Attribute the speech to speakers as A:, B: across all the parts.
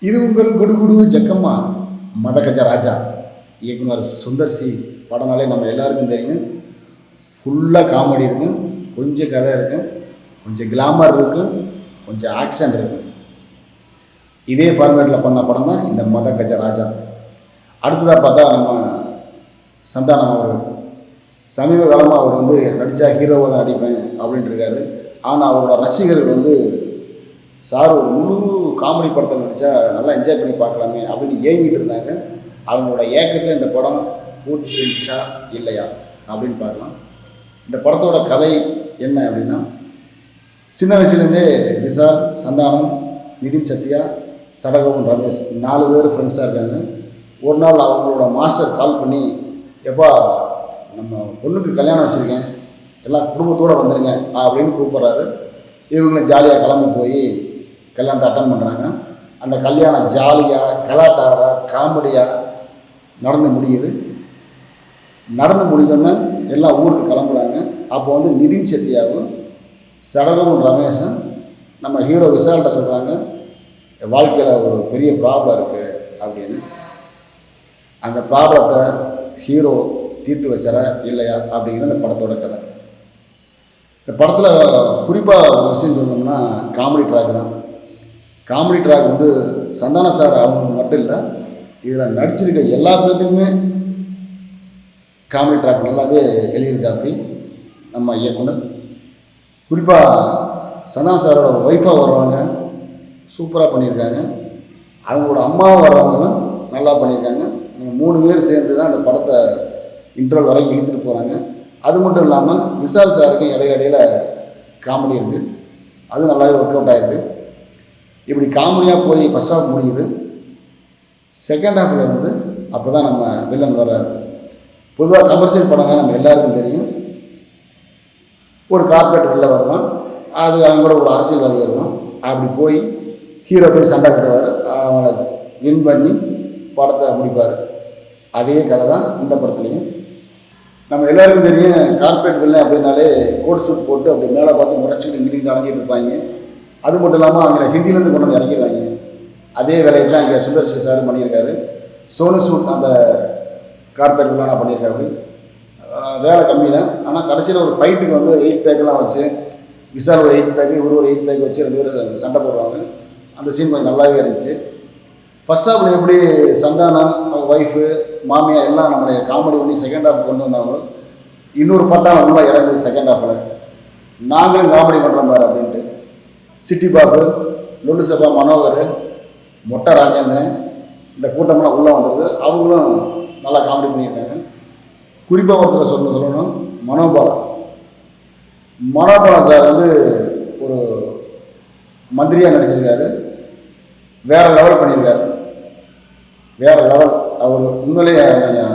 A: இது உங்கள் குடுகுடு ஜக்கம்மா மதகஜ ராஜா இயக்குனர் சுந்தர் சி. படம்னாலே நம்ம எல்லாருக்கும் தெரியும். ஃபுல்லாக காமெடி இருக்கும், கொஞ்சம் கதை இருக்கும், கொஞ்சம் கிளாமர் இருக்கும், கொஞ்சம் ஆக்ஷன் இருக்கும். இதே ஃபார்மேட்டில் பண்ண படம் தான் இந்த மதகஜ ராஜா. அடுத்ததாக பார்த்தா நம்ம சந்தானம் அவர்கள் சமீப காலமாக அவர் வந்து நடித்தா ஹீரோவை தான் நடிப்பேன் அப்படின்ட்டு இருக்காரு. ஆனால் அவரோட ரசிகர்கள் வந்து சார் ஒரு முழு காமெடி படத்தை நடித்தா நல்லா என்ஜாய் பண்ணி பார்க்கலாமே அப்படின்னு ஏங்கிட்டு இருந்தாங்க. அவங்களோட ஏக்கத்தை இந்த படம் பூர்த்தி செஞ்சுச்சா இல்லையா அப்படின்னு பார்க்கலாம். இந்த படத்தோட கதை என்ன அப்படின்னா, சின்ன வயசுலேருந்தே விஷால், சந்தானம், நிதின் சத்யா, சடகோபன் ரமேஷ் 4 பேர் ஃப்ரெண்ட்ஸாக இருக்காங்க. ஒரு நாள் அவங்களோட மாஸ்டர் கால் பண்ணி, எப்பா நம்ம பொண்ணுக்கு கல்யாணம் வச்சுருக்கேன், எல்லாம் குடும்பத்தோடு வந்துடுங்க அப்படின்னு கூப்பிட்றாரு. இவங்களும் ஜாலியாக கிளம்பி போய் கல்யாணத்தை அட்டன் பண்ணுறாங்க. அந்த கல்யாணம் ஜாலியாக கலாட்டாவாக காமெடியாக நடந்து முடியுது. நடந்து முடிஞ்சோன்னே எல்லாம் ஊருக்கு கிளம்புறாங்க. அப்போ வந்து நிதின் சத்யாவும் சடகோபன் ரமேஷும் நம்ம ஹீரோ விஷால்கிட்ட சொல்கிறாங்க, வாழ்க்கையில் ஒரு பெரிய ப்ராப்ளம் இருக்குது அப்படின்னு. அந்த ப்ராப்ளத்தை ஹீரோ தீர்த்து வச்சாரா இல்லையா அப்படிங்கிற இந்த படத்தோட கதை. இந்த படத்தில் குறிப்பாக ஒரு விஷயம் சொல்லணும்னா காமெடி ட்ராக் தான். காமெடி ட்ராக் வந்து சந்தான சார் அவங்க மட்டும் இல்லை, இதில் நடிச்சிருக்க எல்லா பேர்த்துக்குமே காமெடி ட்ராக் நல்லாவே எழுதியிருக்காப்படி நம்ம இயக்குனர். குறிப்பாக சந்தான சாரோட ஒய்ஃபாக வருவாங்க, சூப்பராக பண்ணியிருக்காங்க. அவங்களோட அம்மாவும் வர்றவங்களும் நல்லா பண்ணியிருக்காங்க. 3 பேர் சேர்ந்து தான் அந்த படத்தை இன்ட்ரோல் வரைக்கும் இழுத்துட்டு போகிறாங்க. அது மட்டும் இல்லாமல் விஷால் சாருக்கும் இடையில காமெடி இருக்குது, அது நல்லாவே ஒர்க் அவுட் ஆகிருக்கு. இப்படி காமெடியாக போய் ஃபஸ்ட் ஹாஃப் முடியுது. செகண்ட் ஹாஃபில் வந்து அப்போ தான் நம்ம வில்லன் வர்றாரு. பொதுவாக கமர்ஷியல் படங்கள் நம்ம எல்லாருக்கும் தெரியும். ஒரு கார்பரேட் வெளில வருவான், அது அவங்க கூட ஒரு அரசியல்வாதி வருவான். அப்படி போய் ஹீரோ போய் சண்டை கட்டுவார், அவங்கள வின் பண்ணி படத்தை முடிப்பார். அதே கதை தான் இந்த படத்துலையும். நம்ம எல்லாருக்கும் தெரியும், கார்பரேட் வில்லன் அப்படின்னாலே கோட் சூட் போட்டு அப்படி மேலே பார்த்து முறைச்சிட்டு இங்கிட்டு அலைஞ்சிட்டு இருப்பாங்க. அது மட்டும் இல்லாமல் அவங்கள ஹிந்திலேருந்து கொண்டு வந்து இறக்கிடுவாங்க. அதே வேலையை தான் இங்கே சுந்தர் சி சார் பண்ணியிருக்காரு. சோனு சூட் அந்த கார்பரேட் வில்லனாக பண்ணியிருக்காரு. வேலை கம்மி தான், ஆனால் கடைசியில் ஒரு ஃபைட்டுக்கு வந்து 8 பேக்கெல்லாம் வச்சு, விஷால் ஒரு 8 பேக்கு, இவர் ஒரு 8 பேக் வச்சு 2 பேர் சண்டை போடுவாங்க. அந்த சீன் கொஞ்சம் நல்லாவே இருந்துச்சு. ஃபஸ்ட் ஹாஃபில் எப்படி சந்தானம், அவங்க ஒய்ஃபு, மாமியா எல்லாம் நம்மளை காமெடி பண்ணி செகண்ட் ஹாஃப் கொண்டு வந்தாங்க, இன்னொரு பட்டாக நல்லா இறங்குது செகண்ட் ஹாஃபில். நாங்களும் காமெடி பண்ணுறோம் பாரு அப்படின்ட்டு சிட்டி பாபு, லொல்லு சபா மனோகர், மொட்டை ராஜேந்திரன், இந்த கூட்டமெல்லாம் உள்ளே வந்துடுது. அவங்களும் நல்லா காமெடி பண்ணியிருக்காங்க. குறிப்பாக ஒருத்தர் சொல்லணும், மனோபாலா சார் வந்து ஒரு மந்திரியாக நடிச்சிருக்காரு. வேறு லெவல் பண்ணியிருக்காரு, வேறு லெவல். அவர் உண்மையிலேயே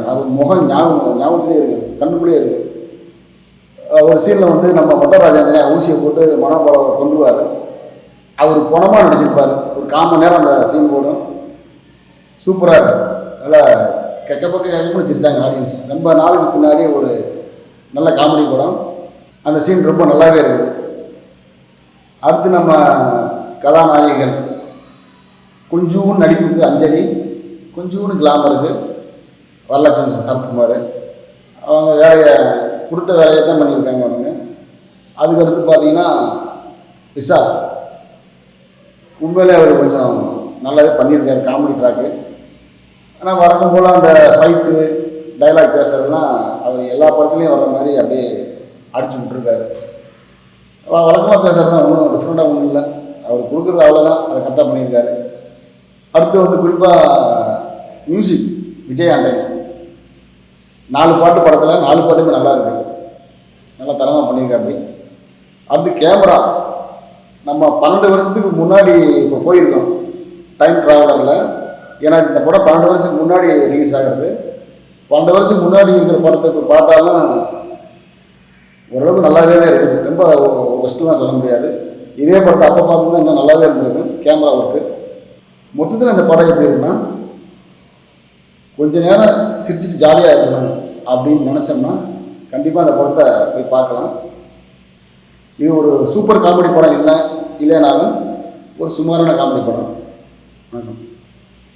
A: அவர் முகம் ஞாபகத்திலே இருக்குது, கண்ணுக்குள்ளேயே இருக்குது. ஒரு சீனில் வந்து நம்ம மொட்டை ராஜேந்திரன் ஊசியை போட்டு மனோபாலாவை கொண்டுருவார். அவர் குணமாக நடிச்சிருப்பார். ஒரு 1/4 மணி நேரம் அந்த சீன் போடும், சூப்பராக இருக்கும். நல்லா கெக்கப்பட்டு சிரிச்சாங்க ஆடியன்ஸ். ரொம்ப நாளுக்கு பின்னாடி ஒரு நல்ல காமெடி படம். அந்த சீன் ரொம்ப நல்லாவே இருக்குது. அடுத்து நம்ம கதாநாயகிகள், கொஞ்சூன்னு நடிப்புக்கு அஞ்சலி, கொஞ்சூன்னு கிளாமருக்கு வரலட்சுமி சரத்குமார். அவங்க வேலையை கொடுத்த வேலையை தான் பண்ணியிருக்காங்க அவங்க. அதுக்கடுத்து பார்த்தீங்கன்னா விஷால், உண்மையிலே அவர் கொஞ்சம் நல்லாவே பண்ணியிருக்காரு காமெடி ட்ராக்கு. ஆனால் வழக்கம் போல் அந்த ஃபைட்டு டைலாக் பேசுறதுலாம் அவர் எல்லா படத்துலேயும் வர்ற மாதிரி அப்படியே அடிச்சு விட்டுருக்காரு. வழக்கமாக பேசுகிறது தான், ஒன்றும் டிஃப்ரெண்ட்டாக ஒன்றும் இல்லை. அவர் கொடுக்குறது அவ்வளோதான், அதை கரெக்டாக பண்ணியிருக்காரு. அடுத்து வந்து குறிப்பாக மியூசிக் விஜய் ஆண்டனி. 4 பாட்டு படத்தில் 4 பாட்டுமே நல்லா இருக்குது, நல்லா தரமாக பண்ணியிருக்காப்படி. அடுத்து கேமரா, நம்ம 12 வருஷத்துக்கு முன்னாடி இப்போ போயிருக்கோம் டைம் ட்ராவலரில். ஏன்னா இந்த படம் 12 வருஷத்துக்கு முன்னாடி ரிலீஸ் ஆகிறது. 12 வருஷத்துக்கு முன்னாடி இருக்கிற படத்தை இப்போ பார்த்தாலும் ஓரளவுக்கு நல்லாவே தான் இருக்குது. ரொம்ப ஒஸ்ட்டுலாம் சொல்ல முடியாது. இதே படத்தை அப்போ பார்த்தோம்னா இன்னும் நல்லாவே இருந்திருக்கும் கேமரா ஒர்க்கு. மொத்தத்தில் இந்த படம் எப்படி இருக்குன்னா, கொஞ்ச நேரம் சிரிச்சுட்டு ஜாலியாக இருக்கணும் அப்படின்னு நினச்சோம்னா கண்டிப்பாக அந்த படத்தை போய் பார்க்கலாம். இது ஒரு சூப்பர் காமெடி படம் இல்லைனாலும் ஒரு சுமாரான காமெடி படம். வணக்கம்.